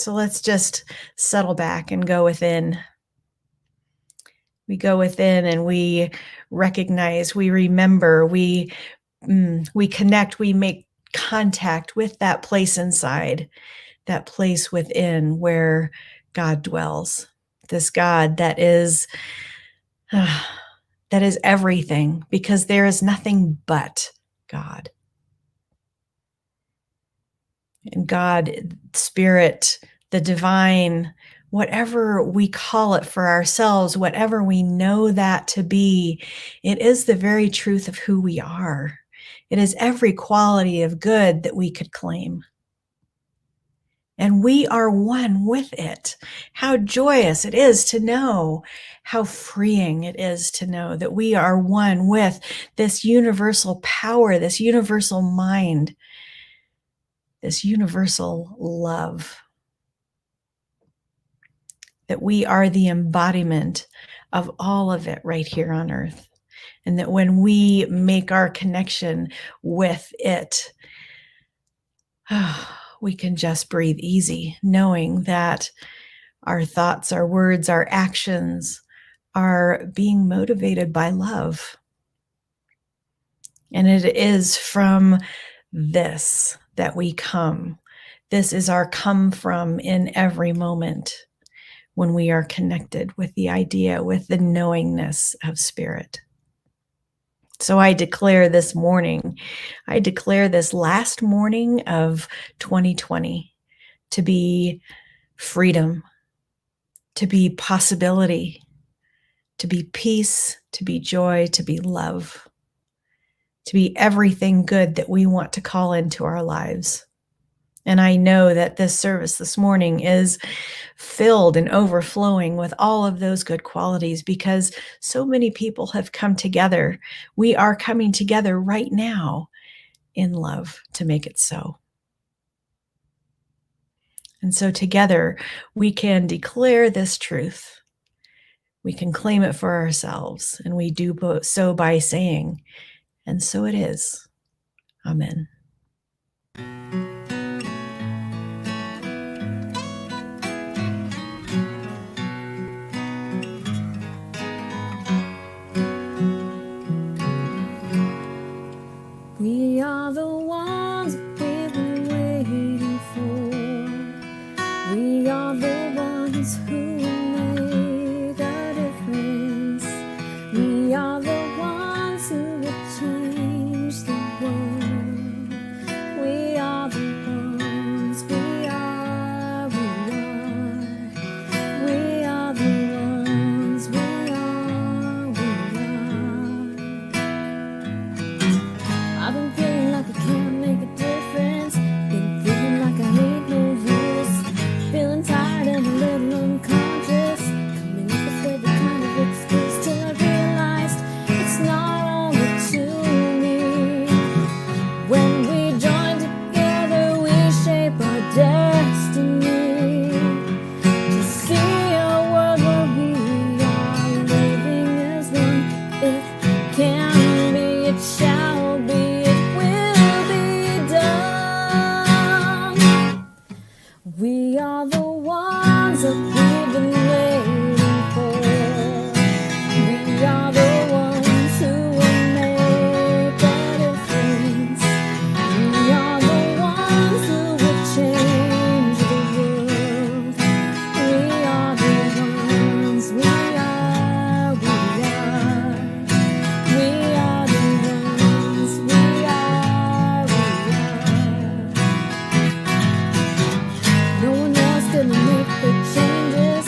So let's just settle back and go within. We go within and we recognize, we remember, we connect, we make contact with that place inside, that place within where God dwells. This God that is that is everything, because there is nothing but God. And God, Spirit, the divine, whatever we call it for ourselves, whatever we know that to be, it is the very truth of who we are. It is every quality of good that we could claim. And we are one with it. How joyous it is to know, how freeing it is to know that we are one with this universal power, this universal mind, this universal love. That we are the embodiment of all of it right here on earth. And that when we make our connection with it, we can just breathe easy, knowing that our thoughts, our words, our actions are being motivated by love. And it is from this that we come. This is our come from in every moment when we are connected with the idea, with the knowingness of Spirit. So I declare this morning, I declare this last morning of 2020 to be freedom, to be possibility, to be peace, to be joy, to be love, to be everything good that we want to call into our lives. And I know that this service this morning is filled and overflowing with all of those good qualities, because so many people have come together. We are coming together right now in love to make it so. And so together we can declare this truth. We can claim it for ourselves, and we do so by saying, and so it is. Amen. We are the ones we've been waiting for. We are the ones who will make a difference. We are the ones who will change the world. We are the ones, we are. We are the ones, we are. I've been feeling like I can't make a difference. Been feeling like I ain't no use. Feeling tired and a little unconscious. Coming up with every kind of excuse till I realized it's not only to me. When we join together, we shape our destiny. To see a world where we are living as one. It can be, it shall be. We are the ones that we've been waiting for. We are the ones who will make a difference. We are the ones who will change the world. We are the ones, we are. We are the ones, we are. No one else gonna make the changes.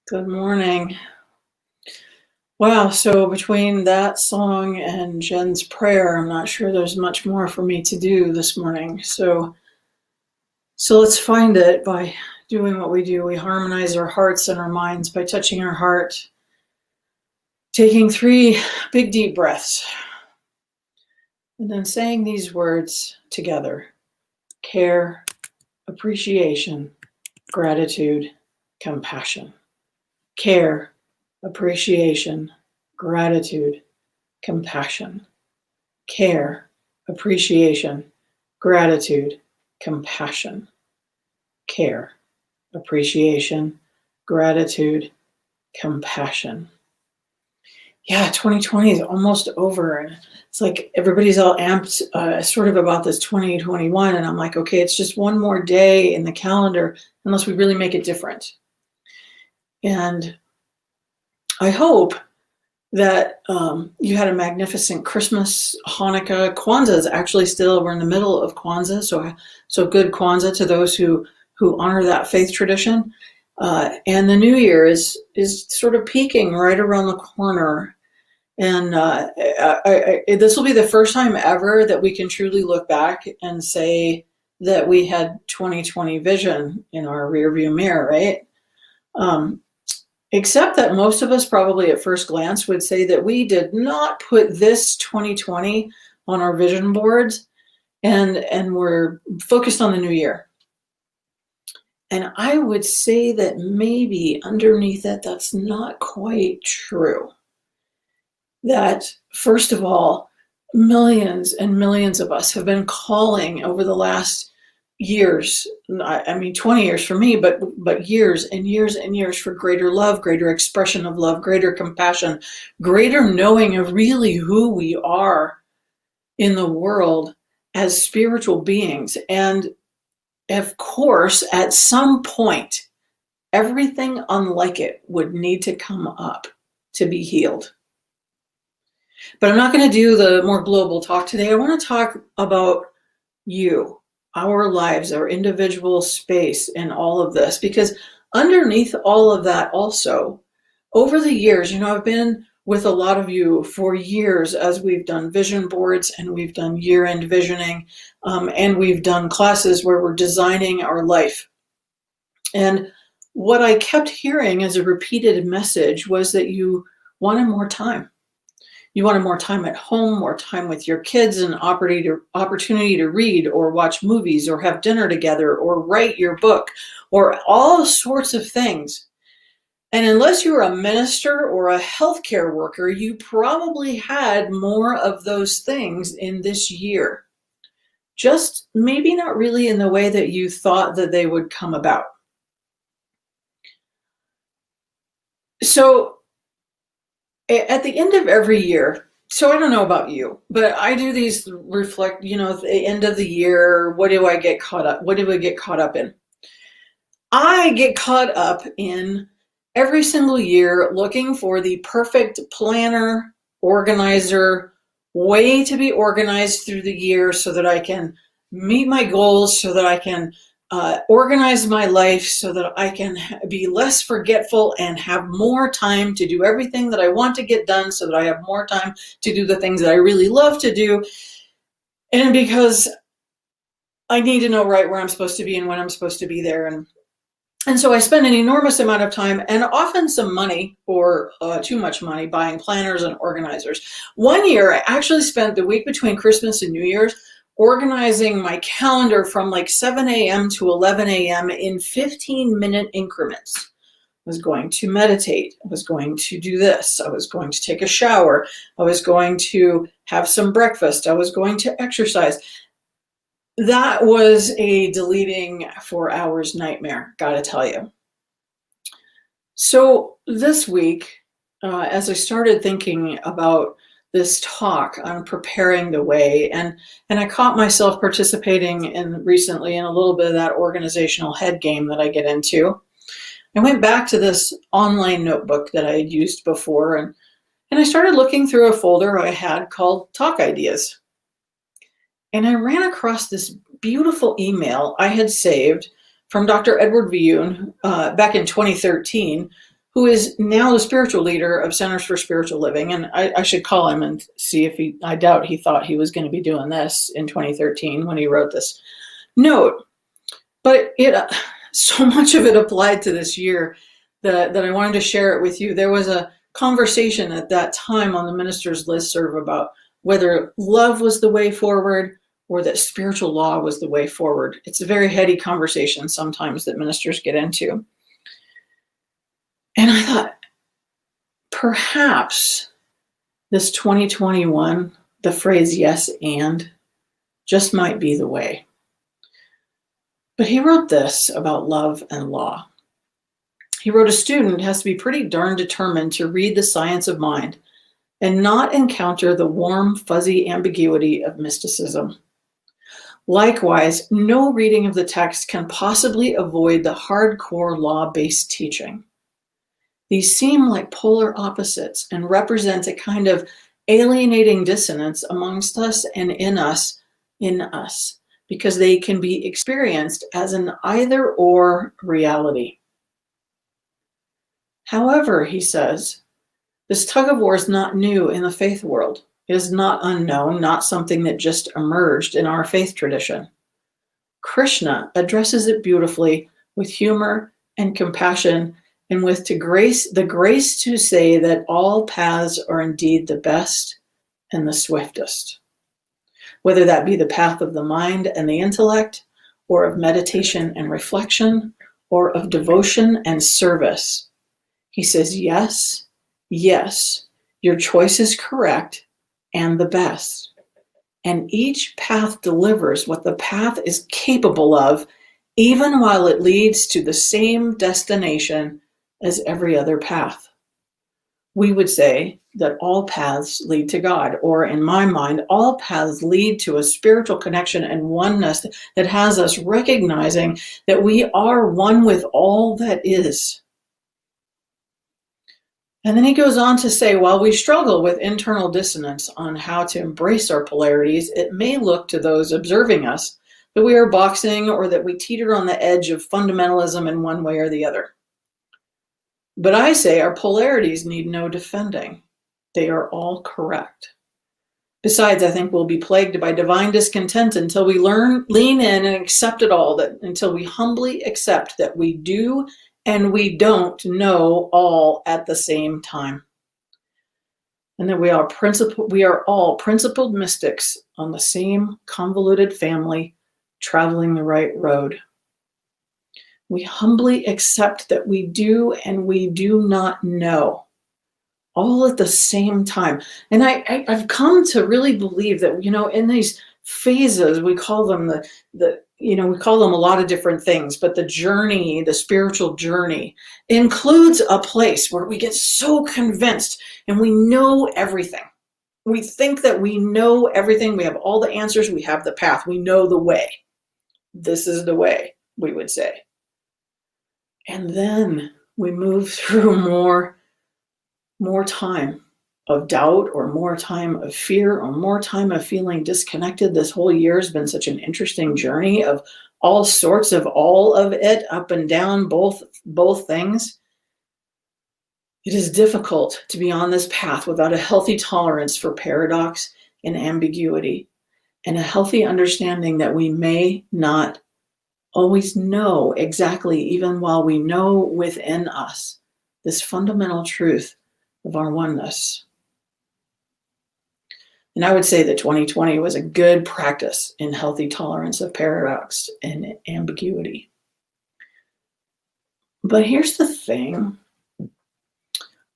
Good morning. Wow, so between that song and Jen's prayer, I'm not sure there's much more for me to do this morning. So let's find it by doing what we do. We harmonize our hearts and our minds by touching our heart, taking 3 big deep breaths, and then saying these words together: care, appreciation, gratitude, compassion. Care, appreciation, gratitude, compassion. Care, appreciation, gratitude, compassion. Care, appreciation, gratitude, compassion. Yeah, 2020 is almost over, and it's like everybody's all amped sort of about this 2021, and I'm like, okay, it's just one more day in the calendar unless we really make it different. And I hope that you had a magnificent Christmas, Hanukkah. Kwanzaa is actually still, we're in the middle of Kwanzaa, so good Kwanzaa to those who honor that faith tradition. And the new year is sort of peaking right around the corner. And this will be the first time ever that we can truly look back and say that we had 2020 vision in our rearview mirror, right? Except that most of us probably at first glance would say that we did not put this 2020 on our vision boards, and we're focused on the new year. And I would say that maybe underneath it, that's not quite true. That, first of all, millions and millions of us have been calling over the last years, I mean 20 years for me, but years and years and years, for greater love, greater expression of love, greater compassion, greater knowing of really who we are in the world as spiritual beings. And of course, at some point, everything unlike it would need to come up to be healed. But I'm not going to do the more global talk today. I want to talk about you, our lives, our individual space in all of this, because underneath all of that also, over the years, I've been with a lot of you for years as we've done vision boards and we've done year-end visioning, and we've done classes where we're designing our life. And what I kept hearing as a repeated message was that you wanted more time. You wanted more time at home, more time with your kids, an opportunity to read or watch movies or have dinner together or write your book or all sorts of things. And unless you were a minister or a healthcare worker, you probably had more of those things in this year. Just maybe not really in the way that you thought that they would come about. So at the end of every year, so I don't know about you, but I do these reflect, at the end of the year, what do I get caught up? What do we get caught up in? I get caught up in every single year looking for the perfect planner, organizer, way to be organized through the year so that I can meet my goals, so that I can organize my life, so that I can be less forgetful and have more time to do everything that I want to get done, so that I have more time to do the things that I really love to do. And because I need to know right where I'm supposed to be and when I'm supposed to be there. And so I spend an enormous amount of time and often some money, or too much money, buying planners and organizers. One year, I actually spent the week between Christmas and New Year's organizing my calendar from like 7 a.m. to 11 a.m. in 15-minute increments. I was going to meditate. I was going to do this. I was going to take a shower. I was going to have some breakfast. I was going to exercise. That was a deleting for hours nightmare, gotta tell you. So this week, as I started thinking about this talk on preparing the way, and I caught myself participating recently in a little bit of that organizational head game that I get into. I went back to this online notebook that I had used before, and I started looking through a folder I had called Talk Ideas. And I ran across this beautiful email I had saved from Dr. Edward Bue back in 2013, who is now the spiritual leader of Centers for Spiritual Living. And I should call him and see if I doubt he thought he was going to be doing this in 2013 when he wrote this note. But so much of it applied to this year that I wanted to share it with you. There was a conversation at that time on the minister's listserv about whether love was the way forward or that spiritual law was the way forward. It's a very heady conversation sometimes that ministers get into. And I thought, perhaps this 2021, the phrase yes and, just might be the way. But he wrote this about love and law. He wrote, a student has to be pretty darn determined to read the science of mind and not encounter the warm, fuzzy ambiguity of mysticism. Likewise, no reading of the text can possibly avoid the hardcore law-based teaching. These seem like polar opposites and represent a kind of alienating dissonance amongst us and in us, because they can be experienced as an either-or reality. However, he says, this tug-of-war is not new in the faith world. It is not unknown, not something that just emerged in our faith tradition. Krishna addresses it beautifully with humor and compassion and with the grace to say that all paths are indeed the best and the swiftest. Whether that be the path of the mind and the intellect, or of meditation and reflection, or of devotion and service. He says, yes, yes, your choice is correct and the best. And each path delivers what the path is capable of, even while it leads to the same destination as every other path. We would say that all paths lead to God, or in my mind, all paths lead to a spiritual connection and oneness that has us recognizing that we are one with all that is. And then he goes on to say, while we struggle with internal dissonance on how to embrace our polarities, it may look to those observing us that we are boxing or that we teeter on the edge of fundamentalism in one way or the other. But I say our polarities need no defending. They are all correct. Besides, I think we'll be plagued by divine discontent until we lean in and accept it all, until we humbly accept that we do and we don't know all at the same time. And that we are all principled mystics on the same convoluted family, traveling the right road. We humbly accept that we do and we do not know, all at the same time. And I've come to really believe that, in these phases, we call them we call them a lot of different things, but the journey, the spiritual journey, includes a place where we get so convinced and we know everything. We think that we know everything. We have all the answers. We have the path. We know the way. This is the way, we would say. And then we move through more time of doubt, or more time of fear, or more time of feeling disconnected. This whole year has been such an interesting journey of all sorts of all of it, up and down, both things. It is difficult to be on this path without a healthy tolerance for paradox and ambiguity, and a healthy understanding that we may not always know exactly, even while we know within us this fundamental truth of our oneness. And I would say that 2020 was a good practice in healthy tolerance of paradox and ambiguity. But here's the thing.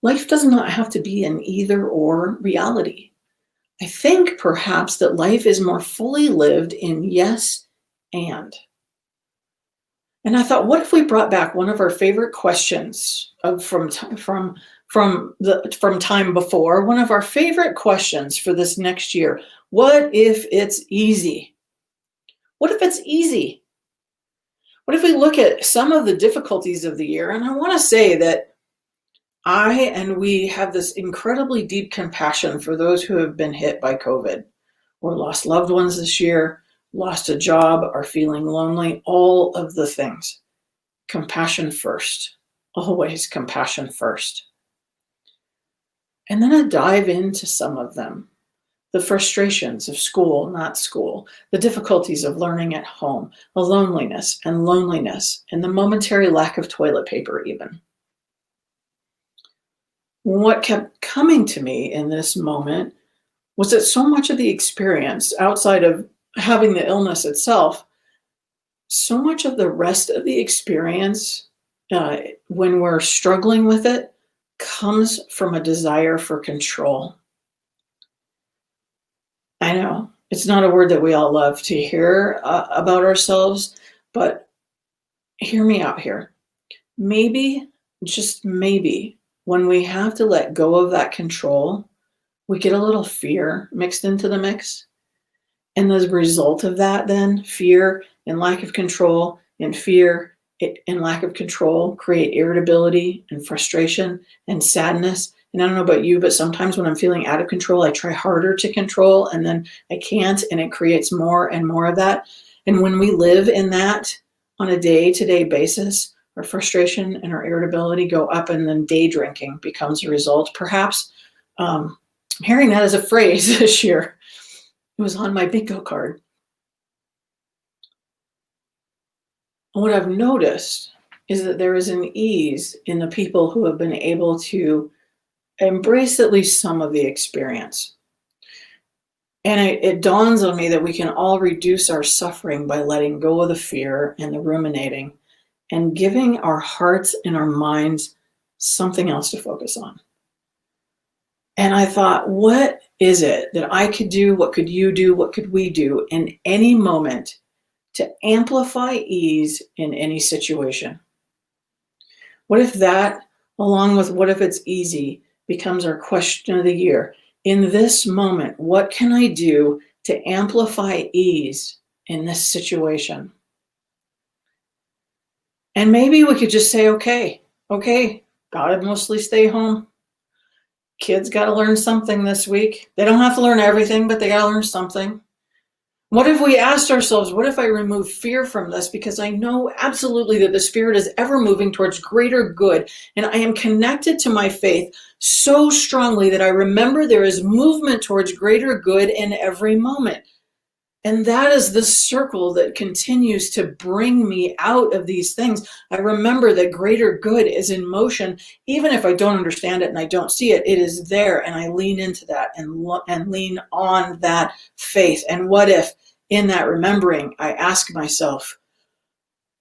Life does not have to be an either-or reality. I think perhaps that life is more fully lived in yes and. And I thought, what if we brought back one of our favorite questions from time before, one of our favorite questions for this next year? What if it's easy? What if it's easy? What if we look at some of the difficulties of the year? And I want to say that we have this incredibly deep compassion for those who have been hit by COVID or lost loved ones this year, lost a job, are feeling lonely, all of the things. Compassion first, always compassion first. And then I dive into some of them. The frustrations of school, not school, the difficulties of learning at home, the loneliness, and the momentary lack of toilet paper even. What kept coming to me in this moment was that so much of the experience, outside of having the illness itself, so much of the rest of the experience, when we're struggling with it, comes from a desire for control. I know it's not a word that we all love to hear about ourselves, but hear me out here. Maybe, just maybe, when we have to let go of that control, we get a little fear mixed into the mix. And the result of that, then, fear and lack of control, and fear and lack of control create irritability and frustration and sadness. And I don't know about you, but sometimes when I'm feeling out of control, I try harder to control and then I can't, and it creates more and more of that. And when we live in that on a day-to-day basis, our frustration and our irritability go up, and then day drinking becomes a result. Perhaps I'm hearing that as a phrase this year. It was on my bingo card. And what I've noticed is that there is an ease in the people who have been able to embrace at least some of the experience. And it dawns on me that we can all reduce our suffering by letting go of the fear and the ruminating and giving our hearts and our minds something else to focus on. And I thought, what is it that I could do? What could you do? What could we do in any moment to amplify ease in any situation? What if that, along with what if it's easy, becomes our question of the year? In this moment, what can I do to amplify ease in this situation? And maybe we could just say, okay, gotta mostly stay home. Kids got to learn something this week. They don't have to learn everything, but they got to learn something. What if we asked ourselves, what if I remove fear from this? Because I know absolutely that the Spirit is ever moving towards greater good. And I am connected to my faith so strongly that I remember there is movement towards greater good in every moment. And that is the circle that continues to bring me out of these things. I remember that greater good is in motion. Even if I don't understand it and I don't see it, it is there. And I lean into that and lean on that faith. And what if in that remembering, I ask myself,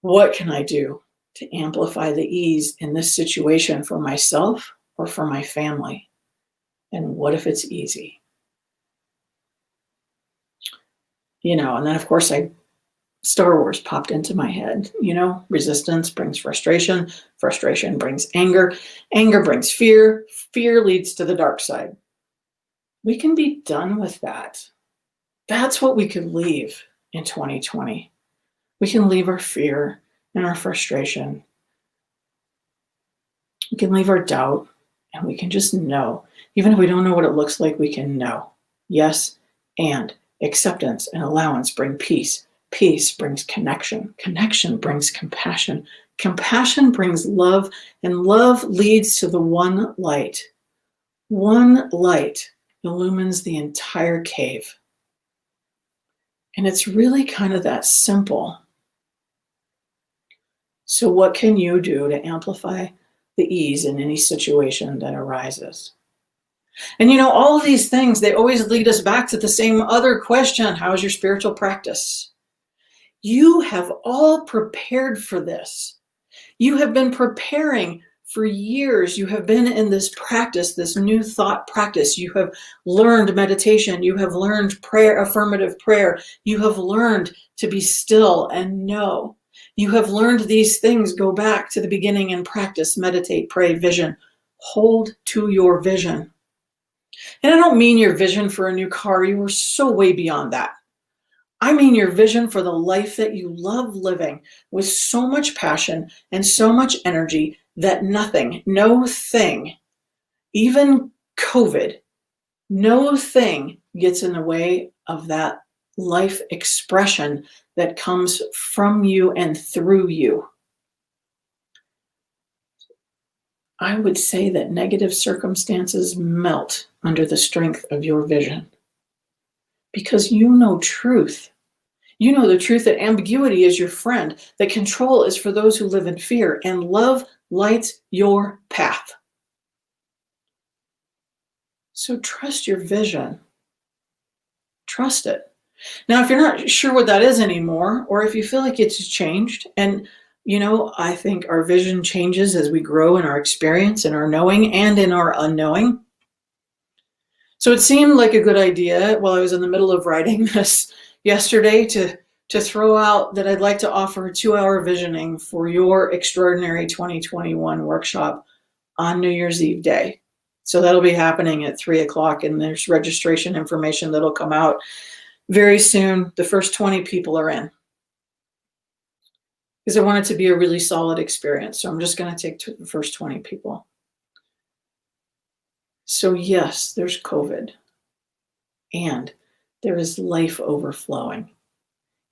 what can I do to amplify the ease in this situation for myself or for my family? And what if it's easy? And then of course Star Wars popped into my head. Resistance brings frustration. Frustration brings anger. Anger brings fear. Fear leads to the dark side. We can be done with that. That's what we could leave in 2020. We can leave our fear and our frustration. We can leave our doubt, and we can just know. Even if we don't know what it looks like, we can know. Yes, and acceptance and allowance bring peace. Peace brings connection. Connection brings compassion. Compassion brings love, and love leads to the one light. One light illumines the entire cave. And it's really kind of that simple. So what can you do to amplify the ease in any situation that arises? And all of these things, they always lead us back to the same other question. How is your spiritual practice? You have all prepared for this. You have been preparing for years. You have been in this practice, this new thought practice. You have learned meditation. You have learned prayer, affirmative prayer. You have learned to be still and know. You have learned these things. Go back to the beginning and practice, meditate, pray, vision. Hold to your vision. And I don't mean your vision for a new car. You are so way beyond that. I mean your vision for the life that you love living with so much passion and so much energy that nothing, no thing, even COVID, no thing gets in the way of that life expression that comes from you and through you. I would say that negative circumstances melt under the strength of your vision because you know truth. You know the truth that ambiguity is your friend, that control is for those who live in fear, and love lights your path. So trust your vision. Trust it. Now, if you're not sure what that is anymore, or if you feel like it's changed, and I think our vision changes as we grow in our experience, in our knowing, and in our unknowing. So it seemed like a good idea while I was in the middle of writing this yesterday to throw out that I'd like to offer a 2-hour visioning for your extraordinary 2021 workshop on New Year's Eve day. So that'll be happening at 3:00, and there's registration information that'll come out very soon. The first 20 people are in because I want it to be a really solid experience. So I'm just going to take the first 20 people. So yes, there's COVID, and there is life overflowing.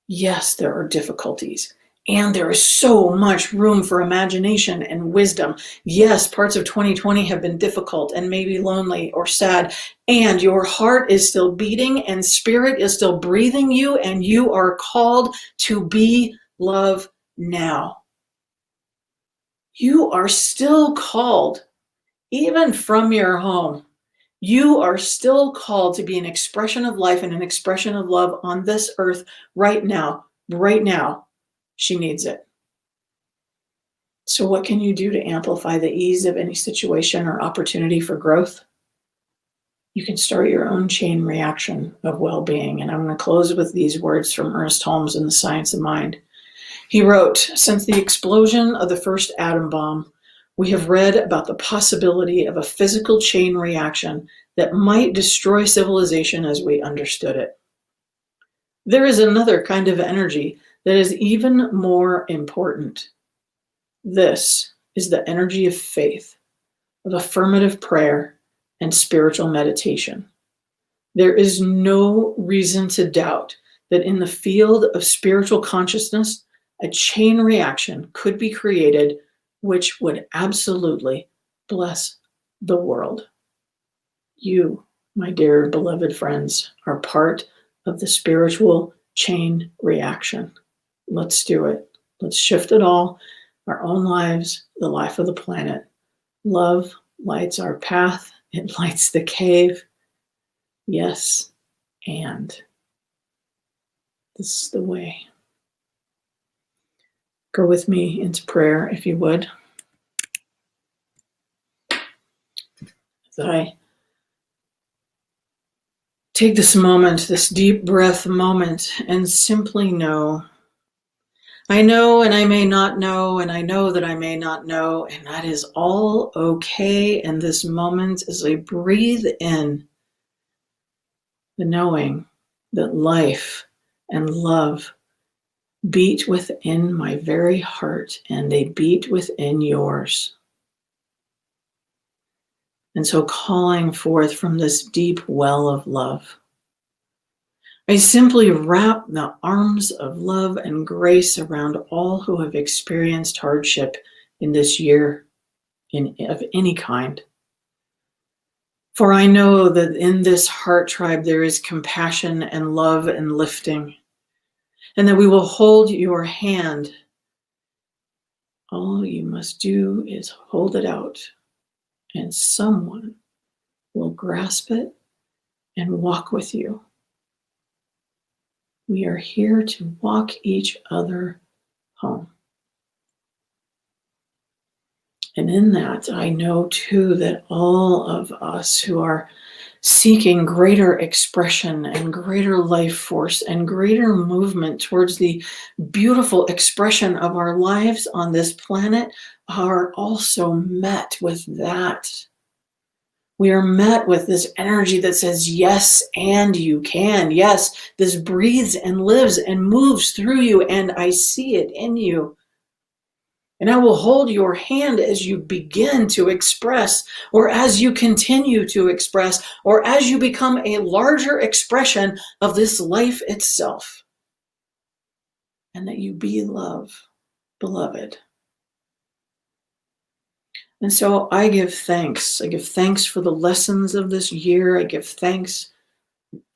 Yes, there are difficulties, and there is so much room for imagination and wisdom. Yes, parts of 2020 have been difficult and maybe lonely or sad, and your heart is still beating and spirit is still breathing you, and you are called to be love now. You are still called, even from your home. You are still called to be an expression of life and an expression of love on this earth right now. Right now, she needs it. So what can you do to amplify the ease of any situation or opportunity for growth? You can start your own chain reaction of well-being. And I'm going to close with these words from Ernest Holmes in The Science of Mind. He wrote, "Since the explosion of the first atom bomb, we have read about the possibility of a physical chain reaction that might destroy civilization as we understood it. There is another kind of energy that is even more important. This is the energy of faith, of affirmative prayer, and spiritual meditation. There is no reason to doubt that in the field of spiritual consciousness, a chain reaction could be created which would absolutely bless the world. You, my dear beloved friends, are part of the spiritual chain reaction. Let's do it. Let's shift it all, our own lives, the life of the planet. Love lights our path. It lights the cave. Yes, and this is the way. Go with me into prayer, if you would. As I take this moment, this deep breath moment, and simply know. I know and I may not know, and I know that I may not know, and that is all okay in this moment as I breathe in the knowing that life and love beat within my very heart, and they beat within yours. And so calling forth from this deep well of love, I simply wrap the arms of love and grace around all who have experienced hardship in this year of any kind. For I know that in this heart tribe there is compassion and love and lifting, and that we will hold your hand. All you must do is hold it out, and someone will grasp it and walk with you. We are here to walk each other home. And in that, I know too that all of us who are seeking greater expression and greater life force and greater movement towards the beautiful expression of our lives on this planet are also met with that. We are met with this energy that says, yes, and you can. Yes, this breathes and lives and moves through you, and I see it in you. And I will hold your hand as you begin to express, or as you continue to express, or as you become a larger expression of this life itself. And that you be love, beloved. And so I give thanks. I give thanks for the lessons of this year. I give thanks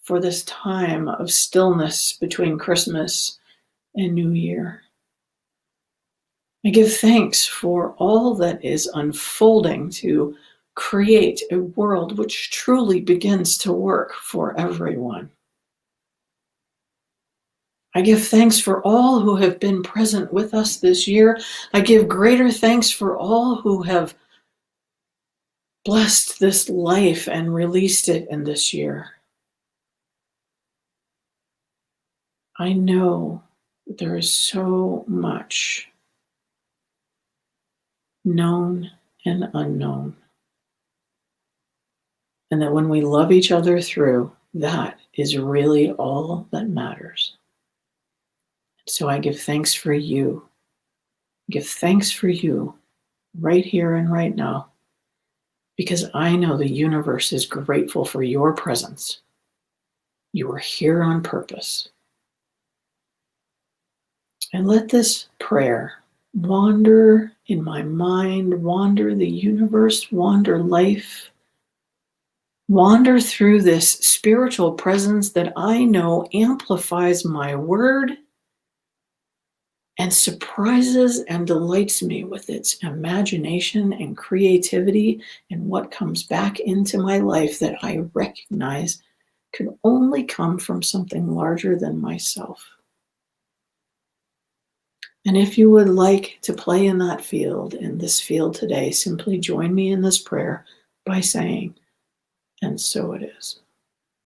for this time of stillness between Christmas and New Year. I give thanks for all that is unfolding to create a world which truly begins to work for everyone. I give thanks for all who have been present with us this year. I give greater thanks for all who have blessed this life and released it in this year. I know that there is so much known and unknown. And that when we love each other through, that is really all that matters. So I give thanks for you. Give thanks for you right here and right now, because I know the universe is grateful for your presence. You are here on purpose. And let this prayer wander in my mind, wander the universe, wander life, wander through this spiritual presence that I know amplifies my word and surprises and delights me with its imagination and creativity and what comes back into my life that I recognize could only come from something larger than myself. And if you would like to play in that field, in this field today, simply join me in this prayer by saying, "And so it is."